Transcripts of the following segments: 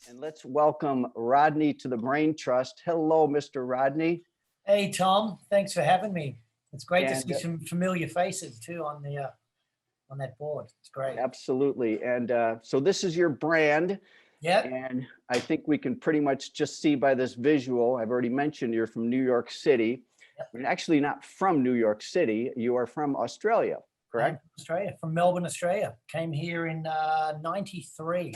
And let's welcome Rodney to the Brain Trust. Hello, Mr. Rodney. Hey, Tom. Thanks for having me. It's great to And see some familiar faces too on that board. It's great. absolutely. And so this is your brand. Yeah. And I think we can pretty much just see by this visual. I've already mentioned you're from New York City. Yep. You're actually not from New York City. You are from Australia, correct? Australia, from Melbourne, Australia. Came here in '93.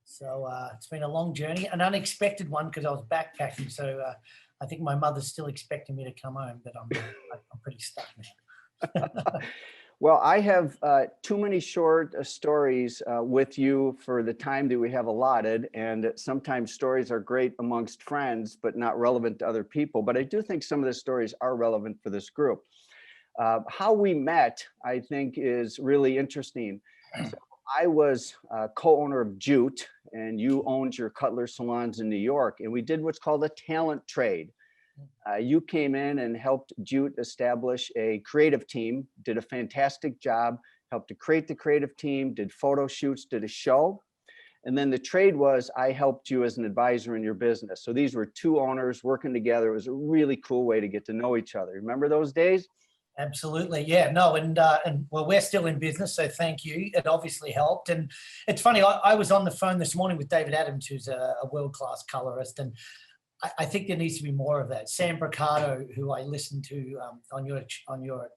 So it's been a long journey, an unexpected one because I was backpacking. So I think my mother's still expecting me to come home, but I'm pretty stuck now. Well, I have too many short stories with you for the time that we have allotted. And sometimes stories are great amongst friends, but not relevant to other people. But I do think some of the stories are relevant for this group. How we met, I think, is really interesting. So I was co-owner of Jute, and you owned your Cutler salons in New York. And we did what's called a talent trade. You came in and helped Jute establish a creative team, did a fantastic job, helped to create the creative team, did photo shoots, did a show. And then the trade was I helped you as an advisor in your business. So these were two owners working together. It was a really cool way to get to know each other. Remember those days? Absolutely. Yeah, no. And well, we're still in business. So thank you. It obviously helped. And it's funny, I was on the phone this morning with David Adams, who's a world-class colorist. And I think there needs to be more of that. Sam Bricado, who I listened to on your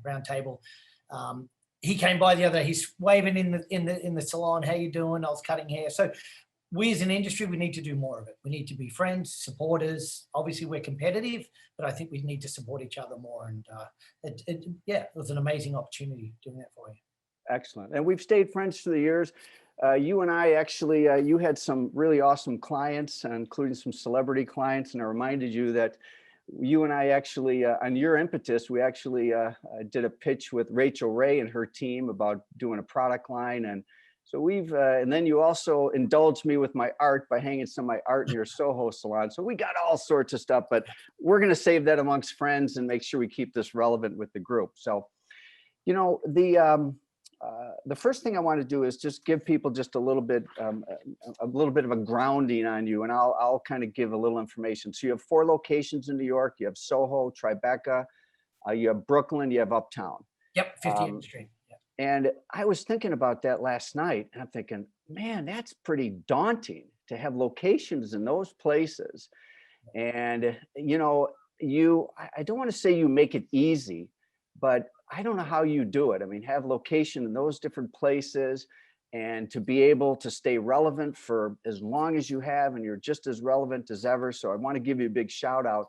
round table, he came by the other day. He's waving in the salon. How you doing? I was cutting hair. So we as an industry, we need to do more of it. We need to be friends, supporters. Obviously, we're competitive, but I think we need to support each other more. And it was an amazing opportunity doing that for you. Excellent. And we've stayed friends through the years. You and I actually, you had some really awesome clients, including some celebrity clients. And I reminded you that you and I actually, on your impetus, we actually did a pitch with Rachel Ray and her team about doing a product line. And so and then you also indulged me with my art by hanging some of my art in your Soho salon. So we got all sorts of stuff, but we're going to save that amongst friends and make sure we keep this relevant with the group. So, you know, the first thing I want to do is just give people just a little bit of a grounding on you, and I'll kind of give a little information. So you have 4 locations in New York. You have Soho, Tribeca, you have Brooklyn, you have Uptown. Yep, 50th Street. Yep. And I was thinking about that last night, and I'm thinking, man, that's pretty daunting to have locations in those places. And you know, I don't want to say you make it easy, but I don't know how you do it. I mean, have location in those different places and to be able to stay relevant for as long as you have, and you're just as relevant as ever. So I want to give you a big shout out.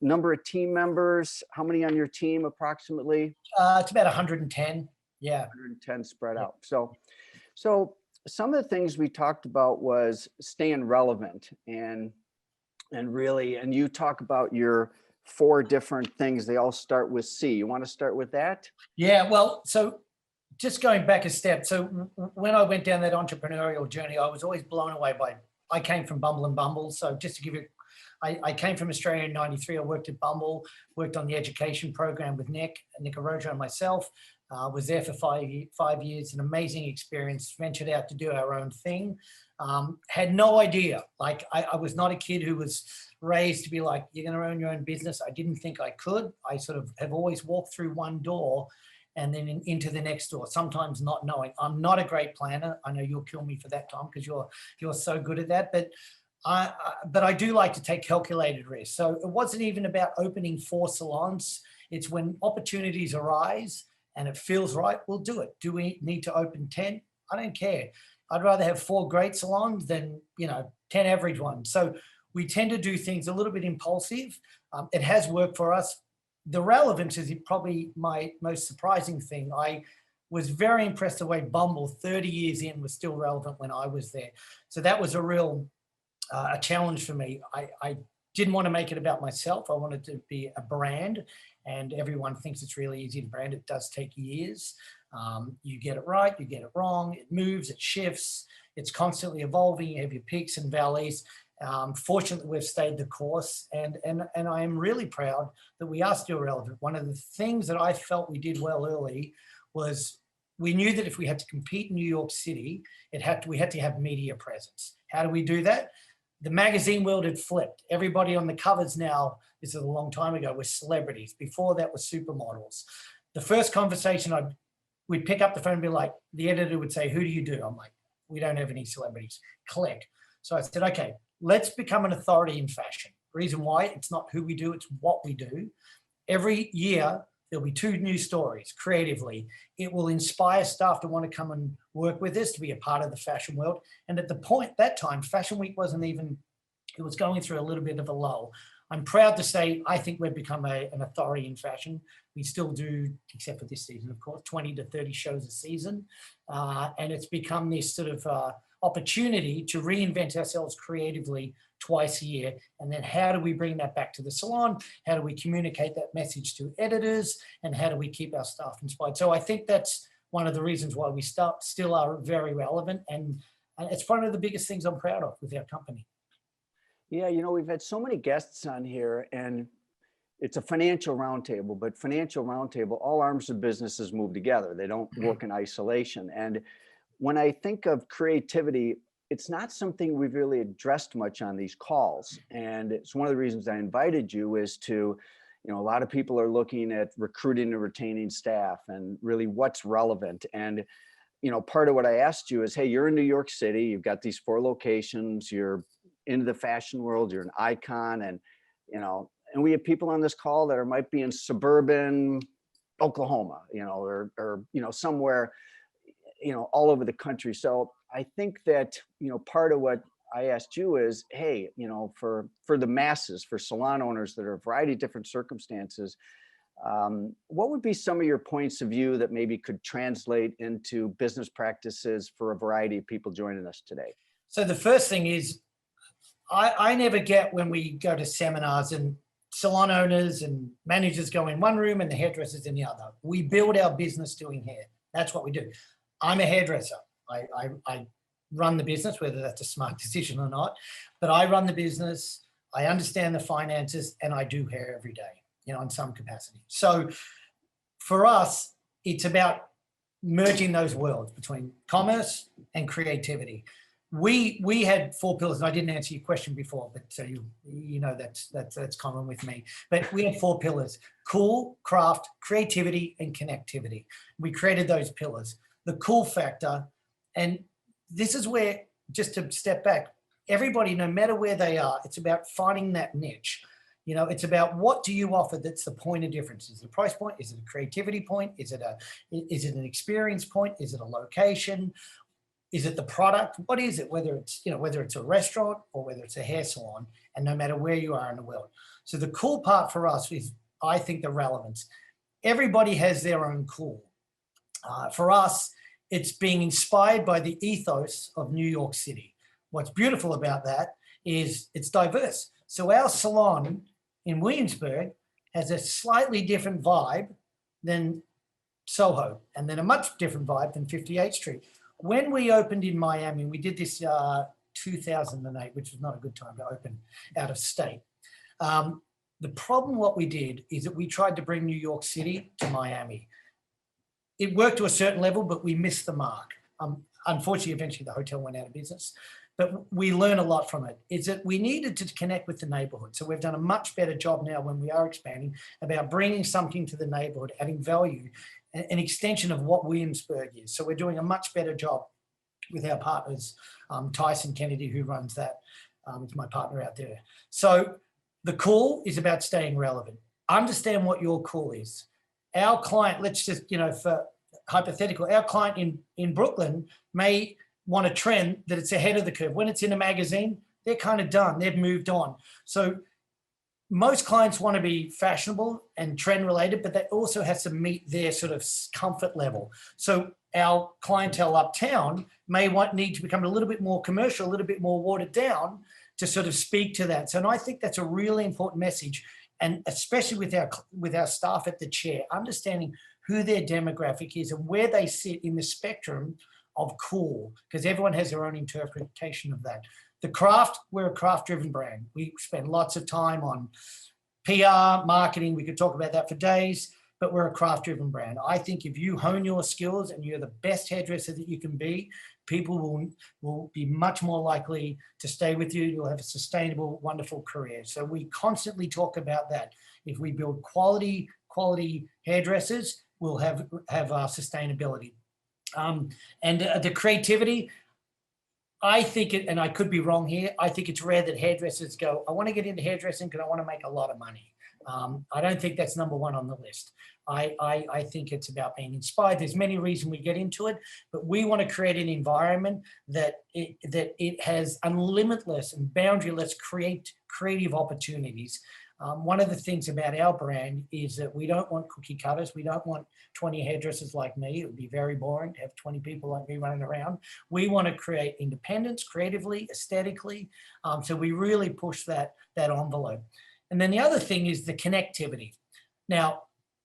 Number of team members, how many on your team approximately? It's about 110. Yeah. 110 spread out. So some of the things we talked about was staying relevant and you talk about your 4 different things. They all start with C. You want to start with that? Yeah, well, so just going back a step. So when I went down that entrepreneurial journey, I was always blown away I came from Bumble and Bumble. So just to give you, I came from Australia in '93. I worked at Bumble, worked on the education program with Nick Arojo and myself. Was there for 5 years, an amazing experience, ventured out to do our own thing. Had no idea. Like I was not a kid who was raised to be like, you're going to own your own business. I didn't think I could. I sort of have always walked through one door and then into the next door, sometimes not knowing. I'm not a great planner. I know you'll kill me for that, Tom, because you're so good at that. But I do like to take calculated risks. So it wasn't even about opening 4 salons. It's when opportunities arise and it feels right, we'll do it. Do we need to open 10? I don't care. I'd rather have 4 great salons than 10 average ones. So we tend to do things a little bit impulsive. It has worked for us. The relevance is probably my most surprising thing. I was very impressed the way Bumble 30 years in was still relevant when I was there. So that was a real a challenge for me. I didn't want to make it about myself. I wanted to be a brand, and everyone thinks it's really easy to brand. It does take years. You get it right, you get it wrong. It moves, it shifts. It's constantly evolving. You have your peaks and valleys. Fortunately, we've stayed the course, and I am really proud that we are still relevant. One of the things that I felt we did well early was we knew that if we had to compete in New York City, we had to have media presence. How do we do that? The magazine world had flipped. Everybody on the covers now, this is a long time ago, was celebrities. Before that was supermodels. The first conversation we'd pick up the phone and be like, the editor would say, who do you do? I'm like, we don't have any celebrities. Click. So I said, okay, let's become an authority in fashion. Reason why, it's not who we do, it's what we do. Every year, there'll be 2 new stories creatively. It will inspire staff to want to come and work with us, to be a part of the fashion world. And at that time, Fashion Week it was going through a little bit of a lull. I'm proud to say, I think we've become an authority in fashion. We still do, except for this season, of course, 20 to 30 shows a season. And it's become this sort of opportunity to reinvent ourselves creatively twice a year. And then how do we bring that back to the salon? How do we communicate that message to editors? And how do we keep our staff inspired? So I think that's one of the reasons why we still are very relevant. And it's one of the biggest things I'm proud of with our company. Yeah, you know, we've had so many guests on here, and it's a financial roundtable, but financial roundtable, all arms of businesses move together. They don't work in isolation. And when I think of creativity, it's not something we've really addressed much on these calls. And it's one of the reasons I invited you is to, you know, a lot of people are looking at recruiting and retaining staff and really what's relevant. And, you know, part of what I asked you is, hey, you're in New York City, you've got these 4 locations, you're into the fashion world, you're an icon, and, you know, and we have people on this call that might be in suburban Oklahoma, you know, or, you know, somewhere, you know, all over the country. So I think that, you know, part of what I asked you is, hey, you know, for the masses, for salon owners that are a variety of different circumstances, what would be some of your points of view that maybe could translate into business practices for a variety of people joining us today? So the first thing is, I never get when we go to seminars and salon owners and managers go in one room and the hairdressers in the other. We build our business doing hair. That's what we do. I'm a hairdresser. I run the business, whether that's a smart decision or not, but I run the business. I understand the finances, and I do hair every day, you know, in some capacity. So for us, it's about merging those worlds between commerce and creativity. We had 4 pillars, and I didn't answer your question before, but so you know that's common with me. But we had 4 pillars: cool, craft, creativity, and connectivity. We created those pillars. The cool factor, and this is where, just to step back, everybody, no matter where they are, it's about finding that niche. You know, it's about what do you offer that's the point of difference. Is it a price point? Is it a creativity point? Is it an experience point? Is it a location? Is it the product? What is it? Whether it's a restaurant or whether it's a hair salon, and no matter where you are in the world. So the cool part for us is, I think, the relevance. Everybody has their own cool. For us, it's being inspired by the ethos of New York City. What's beautiful about that is it's diverse. So our salon in Williamsburg has a slightly different vibe than Soho, and then a much different vibe than 58th Street. When we opened in Miami, we did this 2008, which was not a good time to open out of state. The problem, what we did is that we tried to bring New York City to Miami. It worked to a certain level, but we missed the mark. Unfortunately, eventually the hotel went out of business, but we learned a lot from it. Is that we needed to connect with the neighborhood. So we've done a much better job now when we are expanding about bringing something to the neighborhood, adding value, an extension of what Williamsburg is. So we're doing a much better job with our partners, Tyson Qnity, who runs that, is my partner out there. So the cool is about staying relevant. Understand what your cool is. Our client, let's just, you know, for hypothetical, our client in Brooklyn may want a trend that it's ahead of the curve. When it's in a magazine, they're kind of done. They've moved on. So most clients want to be fashionable and trend related, but that also has to meet their sort of comfort level. So our clientele uptown may need to become a little bit more commercial, a little bit more watered down to sort of speak to that. So, and I think that's a really important message, and especially with our staff at the chair, understanding who their demographic is and where they sit in the spectrum of cool, because everyone has their own interpretation of that. The craft, we're a craft-driven brand. We spend lots of time on PR, marketing. We could talk about that for days. but we're a craft-driven brand. I think if you hone your skills and you're the best hairdresser that you can be, people will be much more likely to stay with you. You'll have a sustainable, wonderful career. So we constantly talk about that. If we build quality hairdressers, we'll have sustainability. And the creativity, I think it, and I could be wrong here, I think it's rare that hairdressers go, I want to get into hairdressing because I want to make a lot of money. I don't think that's number one on the list. I think it's about being inspired. There's many reasons we get into it, but we want to create an environment that it has unlimitless and boundaryless creative opportunities. One of the things about our brand is that we don't want cookie cutters. We don't want 20 hairdressers like me. It would be very boring to have 20 people like me running around. We want to create independence creatively, aesthetically. So we really push that envelope. And then the other thing is the connectivity. Now,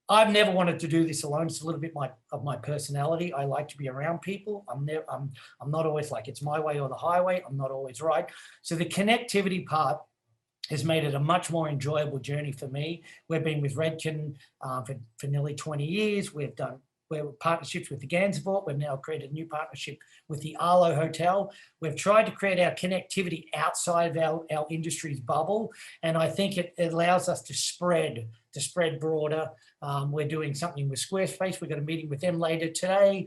I've never wanted to do this alone. It's a little bit of my personality. I like to be around people. I'm not always like it's my way or the highway. I'm not always right. So the connectivity part has made it a much more enjoyable journey for me. We've been with Redken for nearly 20 years. We're partnerships with the Gansevoort. We've now created a new partnership with the Arlo Hotel. We've tried to create our connectivity outside of our industry's bubble. And I think it allows us to spread broader. We're doing something with Squarespace. We've got a meeting with them later today.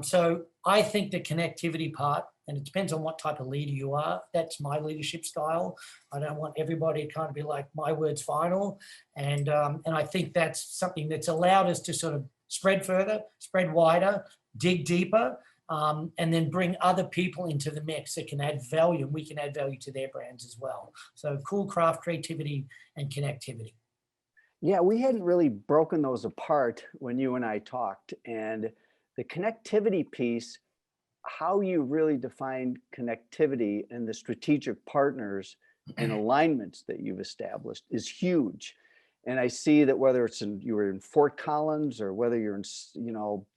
So I think the connectivity part, and it depends on what type of leader you are. That's my leadership style. I don't want everybody to kind of be like, my word's final. And I think that's something that's allowed us to sort of spread further, spread wider, dig deeper, and then bring other people into the mix that can add value, and we can add value to their brands as well. So cool craft, creativity, and connectivity. Yeah, we hadn't really broken those apart when you and I talked. And the connectivity piece, how you really define connectivity and the strategic partners and alignments that you've established is huge. And I see that whether you were in Fort Collins or whether you're in,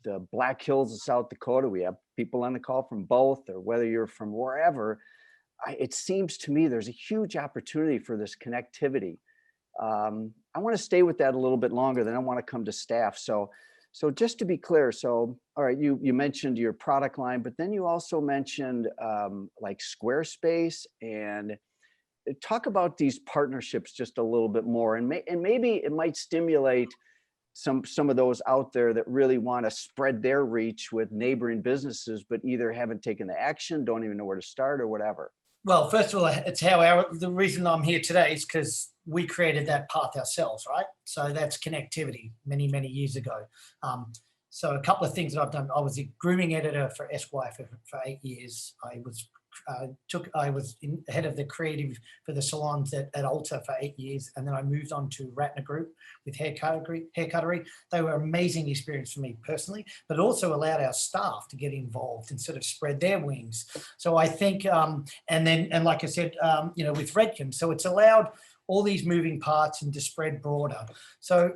the Black Hills of South Dakota, we have people on the call from both, or whether you're from wherever, it seems to me there's a huge opportunity for this connectivity. I want to stay with that a little bit longer, then I want to come to staff. So just to be clear, all right, you mentioned your product line, but then you also mentioned like Squarespace, and talk about these partnerships just a little bit more, and maybe it might stimulate some of those out there that really want to spread their reach with neighboring businesses, but either haven't taken the action, don't even know where to start, or whatever. Well, first of all, it's the reason I'm here today is because we created that path ourselves, right? So that's connectivity many, many years ago. So a couple of things that I've done. I was a grooming editor for Esquire for 8 years. I was head of the creative for the salons at Ulta for 8 years, and then I moved on to Ratner Group with hair cuttery. They were amazing experience for me personally, but also allowed our staff to get involved and sort of spread their wings. So I think, and like I said, with Redken, so it's allowed all these moving parts and to spread broader. So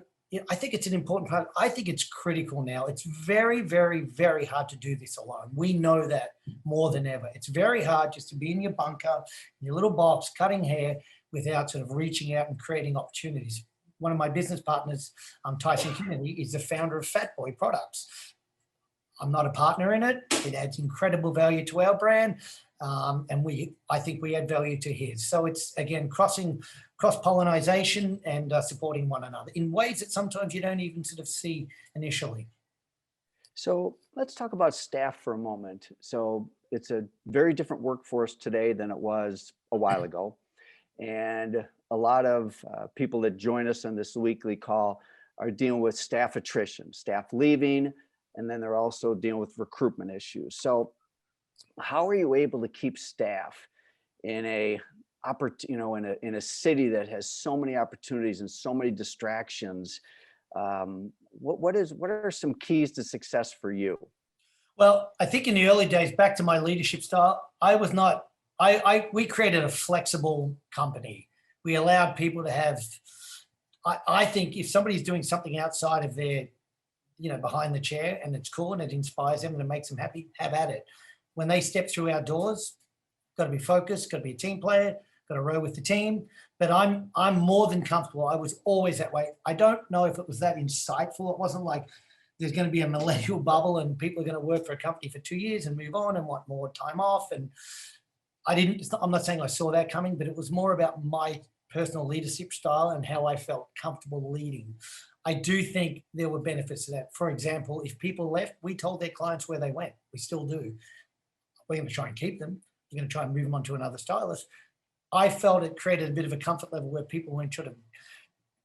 I think it's an important part. I think it's critical now. It's very, very, very hard to do this alone. We know that more than ever. It's very hard just to be in your bunker, in your little box, cutting hair without sort of reaching out and creating opportunities. One of my business partners, Tyson Qnity, is the founder of Fat Boy Products. I'm not a partner in it. It adds incredible value to our brand. And I think we add value to his. So it's, again, cross-pollination and supporting one another in ways that sometimes you don't even sort of see initially. So let's talk about staff for a moment. So it's a very different workforce today than it was a while ago. And a lot of people that join us on this weekly call are dealing with staff attrition, staff leaving, and then they're also dealing with recruitment issues. So how are you able to keep staff in a city that has so many opportunities and so many distractions? What are some keys to success for you? Well, I think in the early days, back to my leadership style, we created a flexible company. We allowed people to have, I think if somebody's doing something outside of their, behind the chair, and it's cool and it inspires them and it makes them happy, have at it. When they step through our doors, got to be focused, got to be a team player, got to row with the team. But I'm more than comfortable. I was always that way. I don't know if it was that insightful. It wasn't like there's going to be a millennial bubble and people are going to work for a company for 2 years and move on and want more time off. And I'm not saying I saw that coming, but it was more about my personal leadership style and how I felt comfortable leading. I do think there were benefits to that. For example, if people left, we told their clients where they went. We still do. We're going to try and keep them. We're going to try and move them on to another stylist. I felt it created a bit of a comfort level where people weren't sort of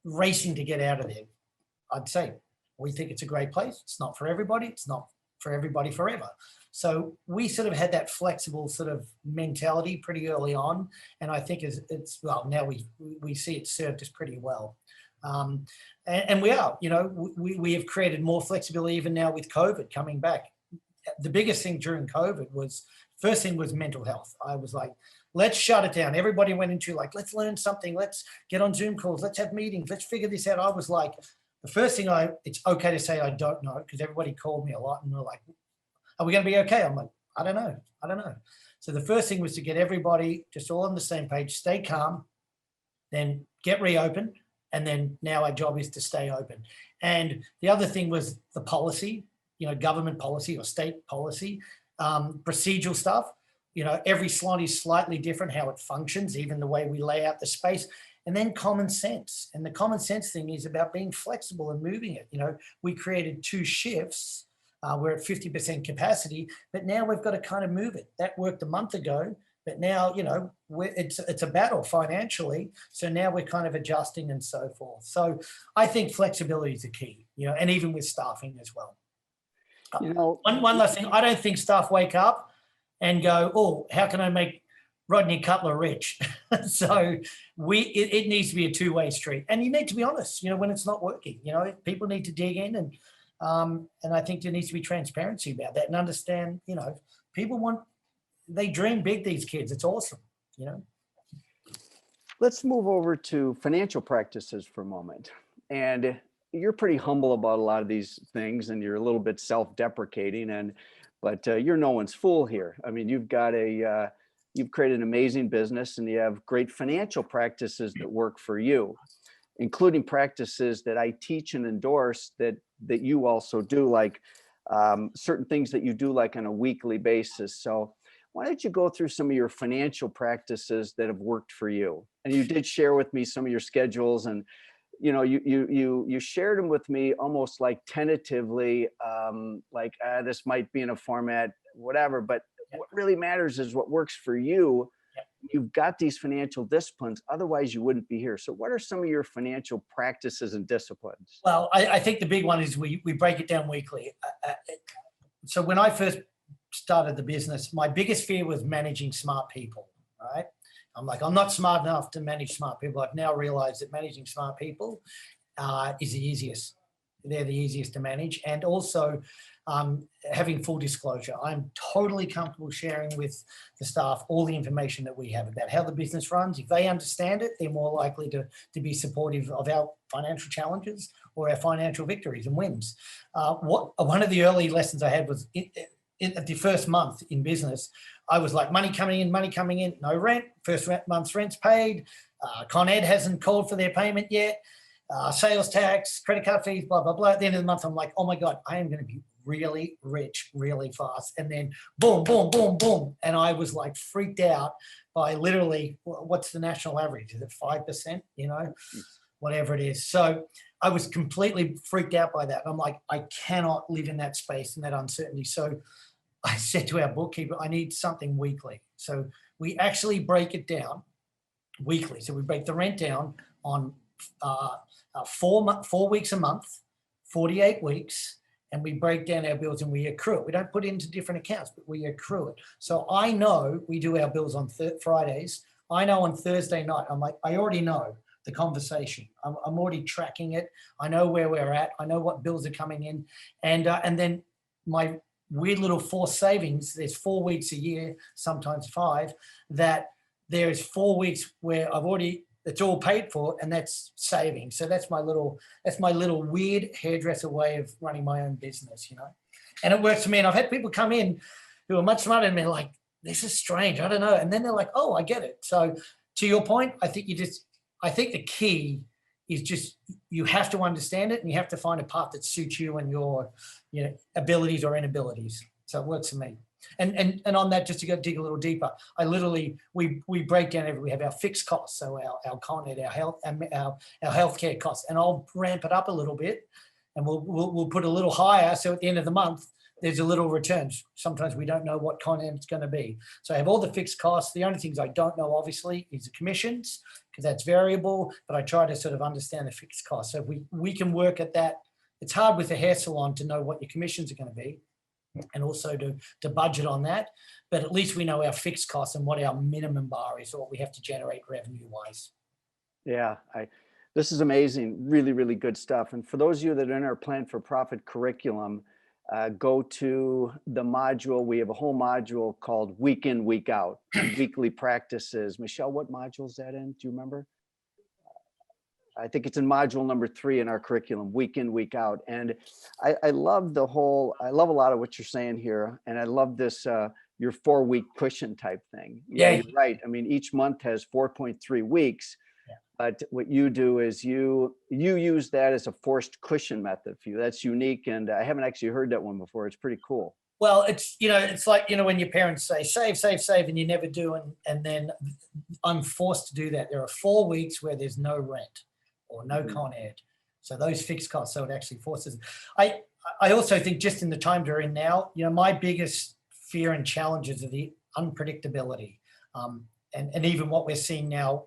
racing to get out of there. I'd say, we think it's a great place. It's not for everybody. It's not for everybody forever. So we sort of had that flexible sort of mentality pretty early on. And I think it's well, now we see it served us pretty well. And we are, we have created more flexibility even now with COVID coming back. The biggest thing during COVID first thing was mental health. I was like, let's shut it down. Everybody went into like, let's learn something. Let's get on Zoom calls. Let's have meetings. Let's figure this out. I was like, the first thing it's okay to say I don't know, because everybody called me a lot and they're like, are we going to be okay? I'm like, I don't know. So the first thing was to get everybody just all on the same page, stay calm, then get reopened. And then now our job is to stay open. And the other thing was the policy, government policy or state policy, procedural stuff. Every salon is slightly different how it functions, even the way we lay out the space. And then common sense. And the common sense thing is about being flexible and moving it. We created 2 shifts. We're at 50% capacity, but now we've got to kind of move it. That worked a month ago, but now, it's a battle financially. So now we're kind of adjusting and so forth. So I think flexibility is the key, and even with staffing as well. One last thing, I don't think staff wake up and go, oh, how can I make Rodney Cutler rich? So it needs to be a 2-way street, and you need to be honest, when it's not working, people need to dig in and I think there needs to be transparency about that and understand, people they dream big, these kids. It's awesome, Let's move over to financial practices for a moment. And you're pretty humble about a lot of these things, and you're a little bit self-deprecating, but you're no one's fool here. I mean, you've created an amazing business, and you have great financial practices that work for you, including practices that I teach and endorse that you also do, like certain things that you do like on a weekly basis. So why don't you go through some of your financial practices that have worked for you? And you did share with me some of your schedules, and you shared them with me almost like tentatively, this might be in a format, whatever, but what really matters is what works for you. You've got these financial disciplines, otherwise you wouldn't be here. So what are some of your financial practices and disciplines? Well, I think the big one is we break it down weekly. So when I first started the business, my biggest fear was managing smart people, right? I'm like, I'm not smart enough to manage smart people. I've now realized that managing smart people is the easiest. They're the easiest to manage. And also having full disclosure. I'm totally comfortable sharing with the staff all the information that we have about how the business runs. If they understand it, they're more likely to be supportive of our financial challenges or our financial victories and wins. One of the early lessons I had was in the first month in business, I was like, money coming in, no rent, first month's rent's paid, Con Ed hasn't called for their payment yet, sales tax, credit card fees, blah, blah, blah. At the end of the month, I'm like, oh my God, I am going to be really rich really fast. And then boom, boom, boom, boom. And I was like freaked out by literally, what's the national average? Is it 5%? Whatever it is. So I was completely freaked out by that. I'm like, I cannot live in that space and that uncertainty. So I said to our bookkeeper, I need something weekly. So we actually break it down weekly. So we break the rent down on 4 weeks a month, 48 weeks, and we break down our bills and we accrue it. We don't put it into different accounts, but we accrue it. So I know we do our bills on Fridays. I know on Thursday night, I'm like, I already know the conversation. I'm already tracking it. I know where we're at. I know what bills are coming in. And then my weird little forced savings, there's 4 weeks a year, sometimes 5, that there's 4 weeks where it's all paid for, and that's saving. So that's my little weird hairdresser way of running my own business, and it works for me. And I've had people come in who are much smarter than me, like, this is strange, I don't know. And then they're like, oh, I get it. So to your point, I think the key is just, you have to understand it and you have to find a path that suits you and your, abilities or inabilities. So it works for me. And on that, just to go dig a little deeper, we break down we have our fixed costs. So our Qnity, our healthcare costs, and I'll ramp it up a little bit and we'll put a little higher. So at the end of the month, there's a little returns. Sometimes we don't know what content it's going to be. So I have all the fixed costs. The only things I don't know, obviously, is the commissions, because that's variable, but I try to sort of understand the fixed costs. So we can work at that. It's hard with a hair salon to know what your commissions are going to be and also to budget on that. But at least we know our fixed costs and what our minimum bar is or what we have to generate revenue-wise. Yeah, this is amazing. Really, really good stuff. And for those of you that are in our Plan for Profit curriculum, go to the module. We have a whole module called Week In, Week Out, weekly practices. Michelle, what module is that in? Do you remember? I think it's in module number 3 in our curriculum, Week In, Week Out. And I love I love a lot of what you're saying here. And I love this, your 4-week cushion type thing. Yeah, you're right. I mean, each month has 4.3 weeks. But what you do is you use that as a forced cushion method for you. That's unique. And I haven't actually heard that one before. It's pretty cool. Well, it's like, when your parents say, save, save, save, and you never do. And then I'm forced to do that. There are 4 weeks where there's no rent or no Con Ed. So those fixed costs, so it actually forces. I also think just in the times we're in now, my biggest fear and challenges are the unpredictability. And even what we're seeing now,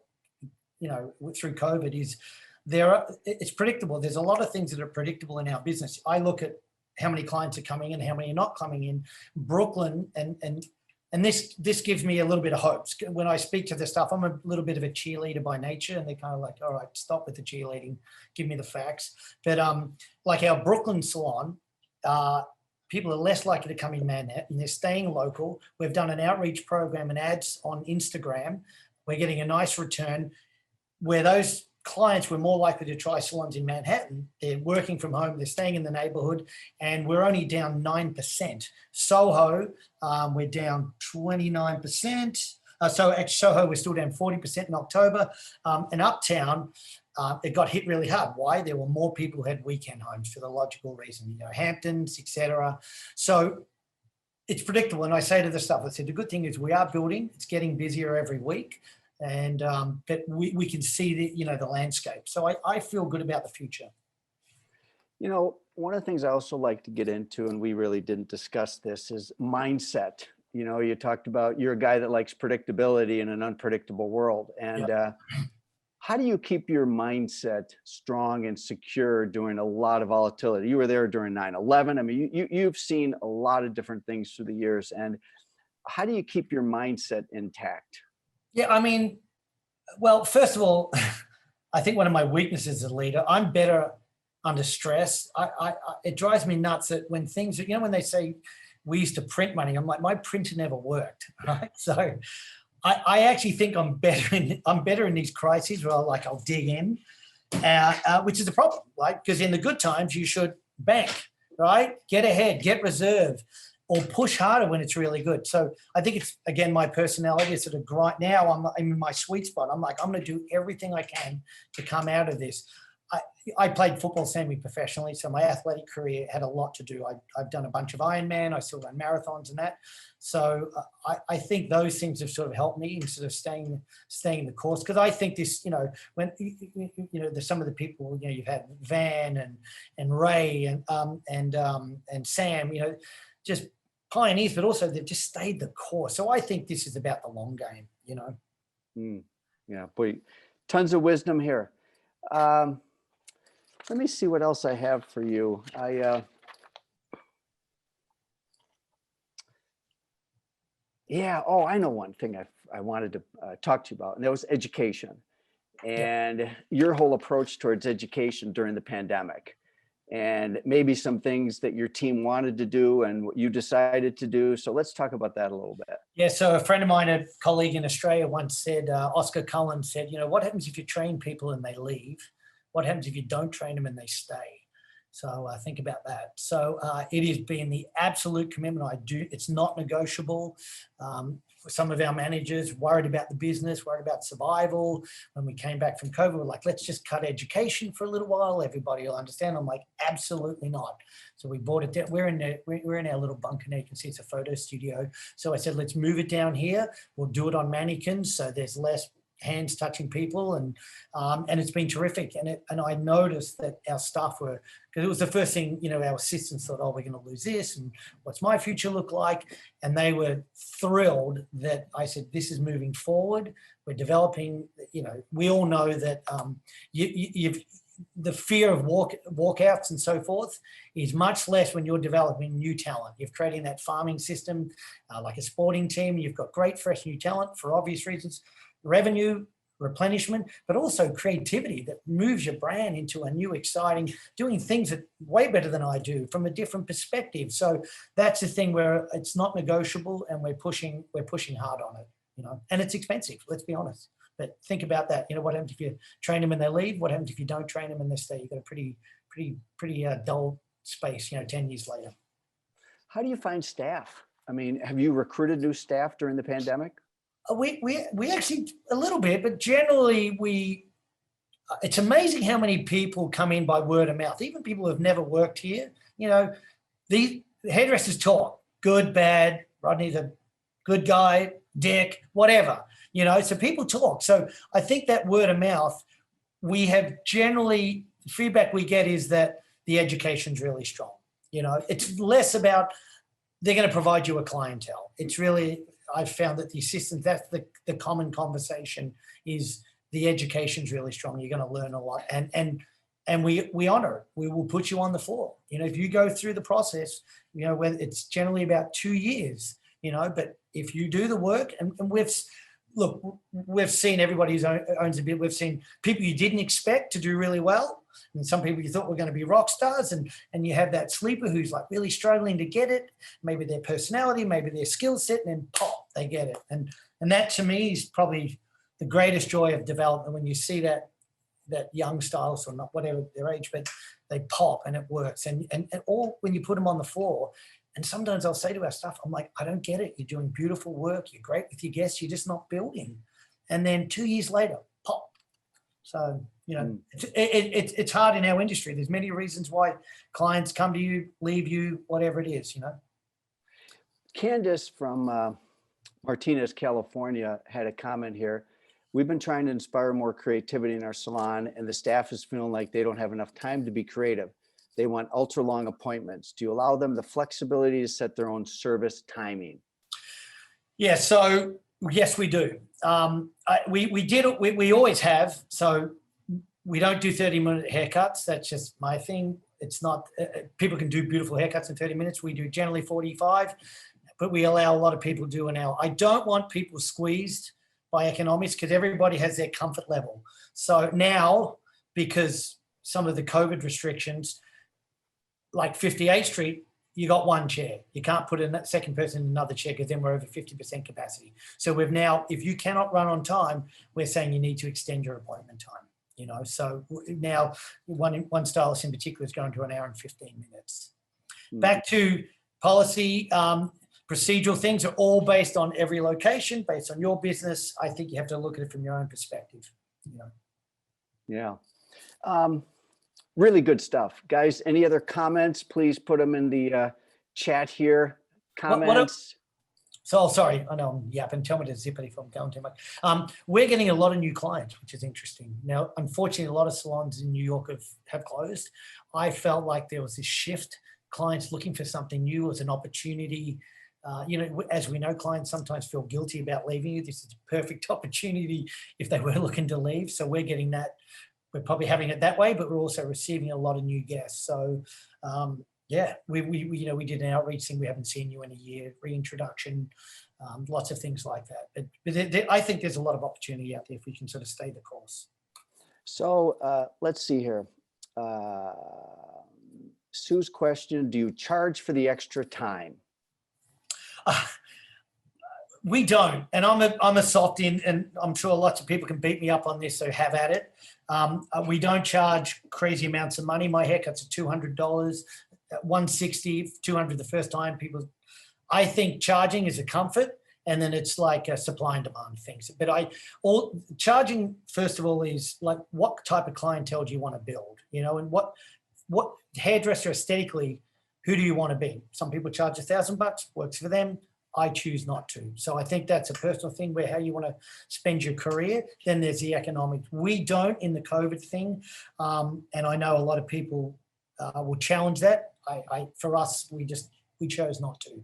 through COVID is it's predictable. There's a lot of things that are predictable in our business. I look at how many clients are coming in, how many are not coming in. Brooklyn, and this gives me a little bit of hope. When I speak to the staff, I'm a little bit of a cheerleader by nature, and they're kind of like, all right, stop with the cheerleading, give me the facts. But like our Brooklyn salon, people are less likely to come in Manhattan. They're staying local. We've done an outreach program and ads on Instagram. We're getting a nice return. Where those clients were more likely to try salons in Manhattan, they're working from home, they're staying in the neighborhood, and we're only down 9%. Soho, we're down 29%. So at Soho, we're still down 40% in October. And Uptown, it got hit really hard. Why? There were more people who had weekend homes for the logical reason, Hamptons, etc. So it's predictable. And I say to the staff, I said, the good thing is we are building, it's getting busier every week. And but we can see the landscape. So I feel good about the future. One of the things I also like to get into, and we really didn't discuss this, is mindset. You talked about you're a guy that likes predictability in an unpredictable world. And how do you keep your mindset strong and secure during a lot of volatility? You were there during 9/11. I mean, you've seen a lot of different things through the years. And how do you keep your mindset intact? Yeah, I mean, well, first of all, I think one of my weaknesses as a leader, I'm better under stress. It drives me nuts that when things, when they say we used to print money, I'm like, my printer never worked, right? So I actually think I'm better in these crises where I'll dig in, which is a problem, right? Because in the good times, you should bank, right? Get ahead, get reserve, or push harder when it's really good. So I think it's, again, my personality is sort of grind. Now I'm in my sweet spot. I'm like, I'm going to do everything I can to come out of this. I played football semi-professionally, so my athletic career had a lot to do. I've done a bunch of Ironman. I still run marathons and that. So I think those things have sort of helped me in sort of staying the course. Because I think this, when there's some of the people, you've had Van and Ray and Sam, just pioneers, but also they've just stayed the course. So I think this is about the long game, Yeah, boy, tons of wisdom here. Let me see what else I have for you. I know one thing I wanted to talk to you about, and that was education and your whole approach towards education during the pandemic. And maybe some things that your team wanted to do and what you decided to do. So let's talk about that a little bit. Yeah, so a friend of mine, a colleague in Australia once said, Oscar Cullen said, what happens if you train people and they leave? What happens if you don't train them and they stay? So think about that. So it has been the absolute commitment. It's not negotiable. Some of our managers worried about the business, worried about survival. When we came back from COVID, we're like, let's just cut education for a little while. Everybody will understand. I'm like, absolutely not. So we bought it down. We're in our little bunker now. You can see it's a photo studio. So I said, let's move it down here. We'll do it on mannequins, so there's less hands touching people, and it's been terrific. And I noticed that our staff were, because it was the first thing, you know, our assistants thought, oh, we're going to lose this, and what's my future look like? And they were thrilled that I said, this is moving forward. We're developing, you know, we all know that the fear of walkouts and so forth is much less when you're developing new talent. You're creating that farming system, like a sporting team. You've got great, fresh new talent for obvious reasons. Revenue, replenishment, but also creativity that moves your brand into a new, exciting, doing things that way better than I do from a different perspective. So that's the thing where it's not negotiable, and we're pushing hard on it, you know, and it's expensive, let's be honest. But think about that. You know, what happens if you train them and they leave? What happens if you don't train them and they stay? You've got a pretty dull space, you know, 10 years later. How do you find staff? I mean, have you recruited new staff during the pandemic? We actually, a little bit, but generally it's amazing how many people come in by word of mouth, even people who have never worked here. You know, the hairdressers talk, good, bad, Rodney's a good guy, dick, whatever, you know, so people talk. So I think that word of mouth, we have generally, the feedback we get is that the education's really strong. You know, it's less about they're going to provide you a clientele. It's really, I've found that the assistants, that's the common conversation, is the education's really strong. You're going to learn a lot, and we honor it. We will put you on the floor. You know, if you go through the process, you know, when it's generally about 2 years, you know, but if you do the work, and we've seen everybody who owns a bit, we've seen people you didn't expect to do really well, and some people you thought were going to be rock stars, and you have that sleeper who's like really struggling to get it, maybe their personality, maybe their skill set, and then pop, they get it. And that to me is probably the greatest joy of development, when you see that young stylist, or not whatever their age, but they pop and it works. And all when you put them on the floor, and sometimes I'll say to our staff, I'm like, I don't get it. You're doing beautiful work. You're great with your guests. You're just not building. And then 2 years later, pop. So, you know, it's hard in our industry. There's many reasons why clients come to you, leave you, whatever it is, you know. Candace from Martinez, California, had a comment here. We've been trying to inspire more creativity in our salon, and the staff is feeling like they don't have enough time to be creative. They want ultra long appointments. Do you allow them the flexibility to set their own service timing? Yeah, so yes, we do. We always have. So we don't do 30-minute haircuts. That's just my thing. It's not, people can do beautiful haircuts in 30 minutes. We do generally 45, but we allow a lot of people to do an hour. I don't want people squeezed by economics, because everybody has their comfort level. So now, because some of the COVID restrictions, like 58th Street, you got one chair. You can't put a second person in another chair, because then we're over 50% capacity. So we've now, if you cannot run on time, we're saying you need to extend your appointment time. You know, so now one stylist in particular is going to an hour and 15 minutes. Back to policy, procedural things are all based on every location, based on your business. I think you have to look at it from your own perspective. You know? Yeah. Really good stuff. Guys, any other comments? Please put them in the chat here. Comments? Sorry, I know I'm yapping. Tell me to zip it if I'm going too much. We're getting a lot of new clients, which is interesting. Now, unfortunately, a lot of salons in New York have closed. I felt like there was this shift. Clients looking for something new as an opportunity. You know, as we know, clients sometimes feel guilty about leaving you. This is a perfect opportunity if they were looking to leave. So we're getting that. We're probably having it that way, but we're also receiving a lot of new guests. So yeah, we did an outreach thing. We haven't seen you in a year, reintroduction, lots of things like that. But I think there's a lot of opportunity out there if we can sort of stay the course. So let's see here. Sue's question: do you charge for the extra time? We don't, and I'm a softie, and I'm sure lots of people can beat me up on this, so have at it. We don't charge crazy amounts of money. My haircuts are $200, $160, $200 the first time. I think charging is a comfort, and then it's like a supply and demand things. But charging, first of all, is like, what type of clientele do you want to build? You know, and what hairdresser aesthetically, who do you want to be? Some people charge $1,000, works for them. I choose not to. So I think that's a personal thing where how you want to spend your career. Then there's the economics. We don't in the COVID thing. And I know a lot of people will challenge that. For us, we chose not to.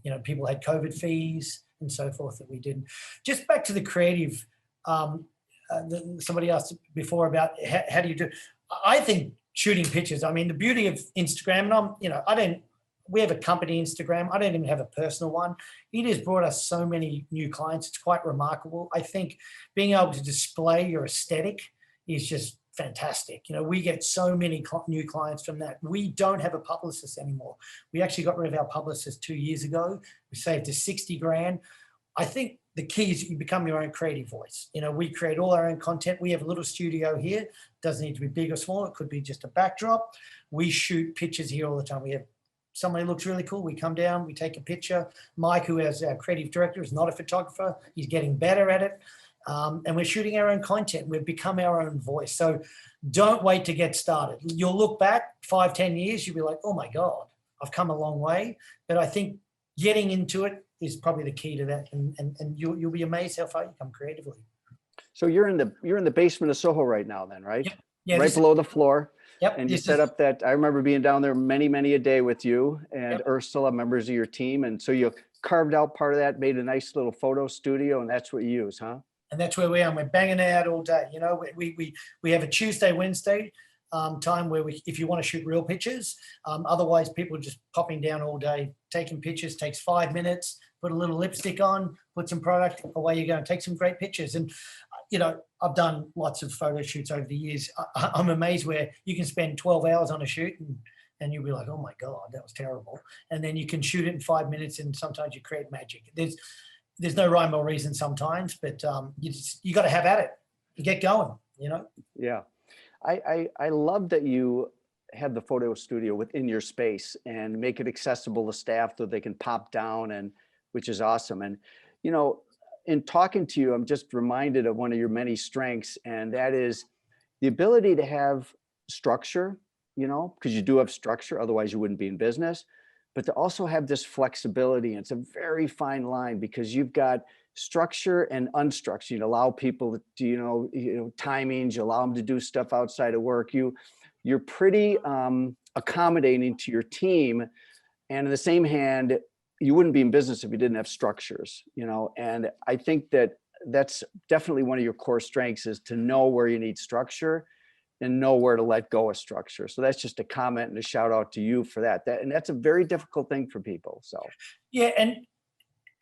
You know, people had COVID fees and so forth that we didn't. Just back to the creative, somebody asked before about how do you do, I think shooting pictures. I mean, the beauty of Instagram, and we have a company Instagram. I don't even have a personal one. It has brought us so many new clients. It's quite remarkable. I think being able to display your aesthetic is just fantastic. You know, we get so many new clients from that. We don't have a publicist anymore. We actually got rid of our publicist 2 years ago. We saved us 60 grand. I think the key is you become your own creative voice. You know, we create all our own content. We have a little studio here. Doesn't need to be big or small. It could be just a backdrop. We shoot pictures here all the time. We have somebody looks really cool. We come down, we take a picture. Mike, who is our creative director, is not a photographer. He's getting better at it. And we're shooting our own content. We've become our own voice. So don't wait to get started. You'll look back 5-10 years, you'll be like, oh my God, I've come a long way. But I think getting into it is probably the key to that. And you'll be amazed how far you come creatively. So you're in the basement of Soho right now then, right? Yep. Yeah, right below the floor. Yep. And you set up that, I remember being down there many a day with you and Ursula, members of your team. And so you carved out part of that, made a nice little photo studio, and that's what you use, huh? And that's where we are. And we're banging it out all day. You know, we have a Tuesday, Wednesday time where if you want to shoot real pictures, otherwise people are just popping down all day, taking pictures, takes 5 minutes, put a little lipstick on, put some product, away you go, and take some great pictures. And, you know, I've done lots of photo shoots over the years. I'm amazed where you can spend 12 hours on a shoot and you'll be like, oh my God, that was terrible. And then you can shoot it in 5 minutes and sometimes you create magic. There's no rhyme or reason sometimes, but you got to have at it. You get going, you know? Yeah. I love that you have the photo studio within your space and make it accessible to staff so they can pop down, and which is awesome. And, you know, in talking to you, I'm just reminded of one of your many strengths, and that is the ability to have structure, you know, because you do have structure, otherwise you wouldn't be in business, but to also have this flexibility. And it's a very fine line because you've got structure and unstructured. You allow people to, you know, timings, you allow them to do stuff outside of work. You're pretty accommodating to your team. And in the same hand, you wouldn't be in business if you didn't have structures, you know. And I think that that's definitely one of your core strengths, is to know where you need structure and know where to let go of structure. So that's just a comment and a shout out to you for that. And that's a very difficult thing for people. So yeah,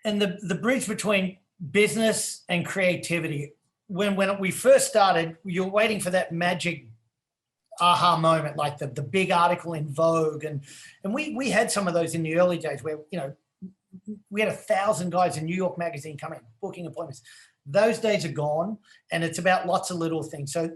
and the bridge between business and creativity. When we first started, you're waiting for that magic aha moment, like the big article in Vogue, and we had some of those in the early days where, you know, we had 1,000 guys in New York Magazine coming, booking appointments. Those days are gone, and it's about lots of little things. So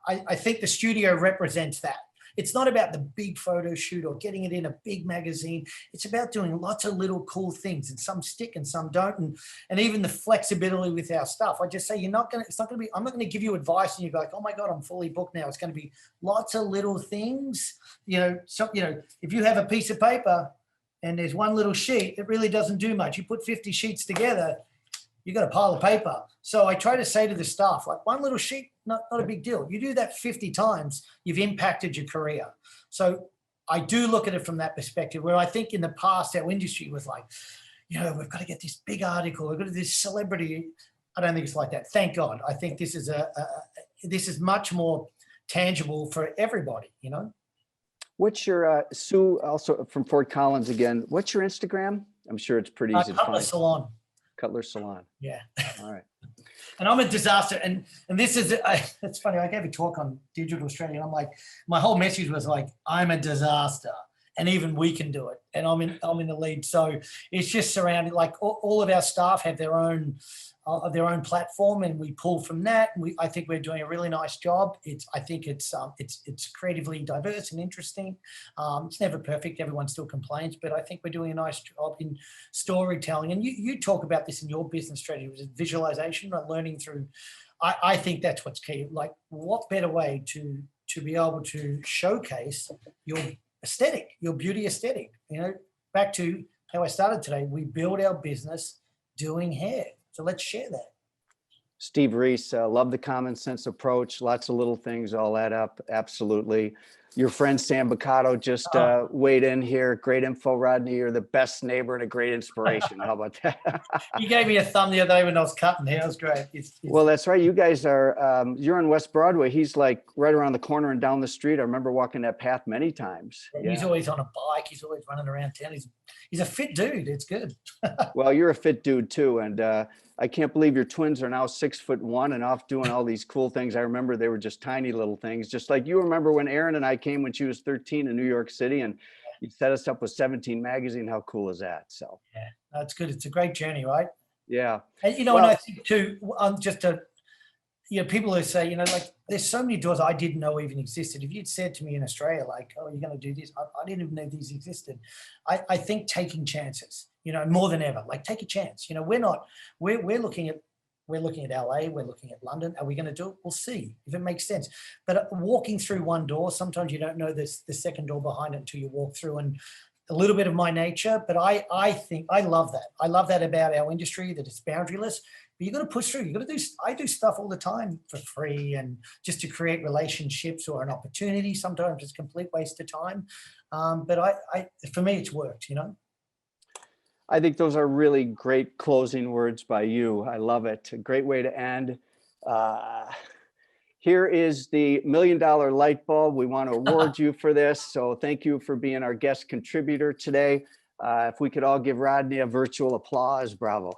I think the studio represents that. It's not about the big photo shoot or getting it in a big magazine. It's about doing lots of little cool things, and some stick and some don't. And even the flexibility with our stuff. I just say, I'm not going to give you advice and you go like, oh my God, I'm fully booked now. It's going to be lots of little things. You know, so, you know, if you have a piece of paper and there's one little sheet, it really doesn't do much. You put 50 sheets together, you got a pile of paper. So I try to say to the staff, like, one little sheet, not a big deal. You do that 50 times, you've impacted your career. So I do look at it from that perspective, where I think in the past, our industry was like, you know, we've got to get this big article, we've got to do this celebrity. I don't think it's like that. Thank God. I think this is this is much more tangible for everybody, you know? What's your, Sue, also from Fort Collins again, what's your Instagram? I'm sure it's pretty easy to Cutler find. Salon. Cutler Salon. Yeah. All right. And I'm a disaster. And this is, it's funny, I gave a talk on Digital Australia, and I'm like, my whole message was like, I'm a disaster, and even we can do it. And I'm in the lead. So it's just surrounded, like all of our staff have their own of their own platform, and we pull from that. I think we're doing a really nice job. I think it's creatively diverse and interesting. It's never perfect. Everyone still complains, but I think we're doing a nice job in storytelling. And you talk about this in your business strategy, which is visualization, or learning through. I think that's what's key. Like, what better way to be able to showcase your aesthetic, your beauty aesthetic? You know, back to how I started today, we build our business doing hair. So let's share that. Steve Reese, love the common sense approach. Lots of little things all add up. Absolutely. Your friend Sam Baccato just weighed in here. Great info, Rodney. You're the best neighbor and a great inspiration. How about that? You gave me a thumb the other day when I was cutting hair. It was great. Well, that's right. You guys are, you're on West Broadway. He's like right around the corner and down the street. I remember walking that path many times. Yeah. He's always on a bike. He's always running around town. He's a fit dude. It's good. Well, you're a fit dude too. And I can't believe your twins are now 6'1" and off doing all these cool things. I remember they were just tiny little things, just like you remember when Erin and I came when she was 13 in New York City, and you set us up with 17 magazine. How cool is that? So yeah, that's good. It's a great journey, right? Yeah. And you know, well, and I think too, just to, you know, people who say, you know, like, there's so many doors I didn't know even existed. If you'd said to me in Australia, like, oh, you're going to do this, I didn't even know these existed. I think taking chances, you know, more than ever, like, take a chance. You know, we're looking at LA, we're looking at London. Are we going to do it? We'll see if it makes sense. But walking through one door, sometimes you don't know the second door behind it until you walk through. And a little bit of my nature, but I think I love that. I love that about our industry, that it's boundaryless. But you got to push through. You got to do. I do stuff all the time for free and just to create relationships or an opportunity. Sometimes it's a complete waste of time. But for me, it's worked. You know. I think those are really great closing words by you. I love it. A great way to end. Here is the $1 million light bulb. We want to award you for this. So thank you for being our guest contributor today. If we could all give Rodney a virtual applause, bravo.